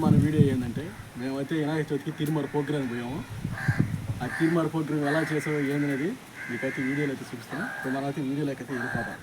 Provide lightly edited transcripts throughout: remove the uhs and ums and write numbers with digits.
మన వీడియో ఏంటంటే మేమైతే వినాయక చవితికి తిరుమల ప్రోగ్రామ్ పోయాము. ఆ తిరుమల ప్రోగ్రామ్ ఎలా చేసామో ఏందనేది మీకైతే వీడియోలో అయితే చూపిస్తాను. సో మనమైతే వీడియోలోకి అయితే వెళ్ళిపోతాం.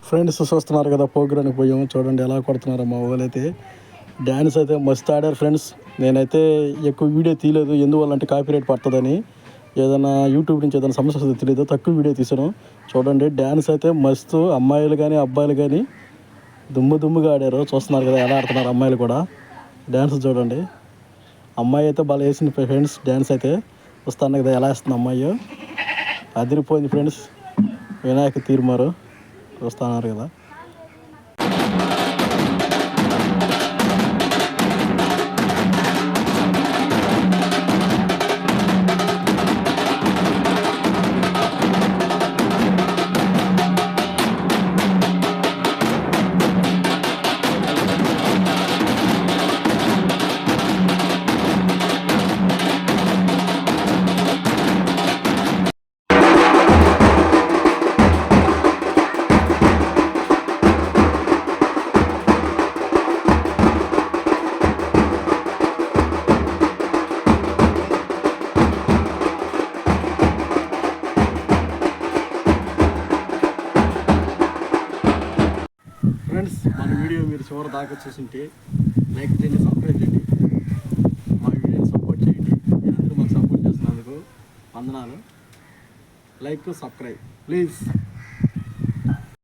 ఫ్రెండ్స్ చూస్తున్నారు కదా, ప్రోగ్రామ్కి పోయాము. చూడండి ఎలా కొడుతున్నారు మా వాళ్ళైతే. డ్యాన్స్ అయితే మస్తు ఆడారు ఫ్రెండ్స్. నేనైతే ఎక్కువ వీడియో తీయలేదు, ఎందువల్లంటే కాపీరైట్ పడుతుందని. ఏదైనా యూట్యూబ్ నుంచి ఏదైనా సమస్య వస్తుందో తెలియదు, తక్కువ వీడియో తీసాను. చూడండి డ్యాన్స్ అయితే మస్తు, అమ్మాయిలు కానీ అబ్బాయిలు కానీ దుమ్ముగా ఆడారు. చూస్తున్నారు కదా ఎలా ఆడుతున్నారు అమ్మాయిలు కూడా. డ్యాన్స్ చూడండి, అమ్మాయి అయితే బాగా వేసింది ఫ్రెండ్స్. డ్యాన్స్ అయితే వస్తాను కదా ఎలా వేస్తుంది అమ్మాయి, అదిరిపోయింది ఫ్రెండ్స్. వినాయక తీర్మారు చూస్తున్నారు కదా. ఫ్రెండ్స్ మన వీడియో మీరు చివరి దాకా చూసింటే లైక్ చేయండి, సబ్స్క్రైబ్ చేయండి, మా వీడియోని సపోర్ట్ చేయండి. మీరందరూ మాకు సపోర్ట్ చేస్తున్నందుకు వందనాలు. Like subscribe please.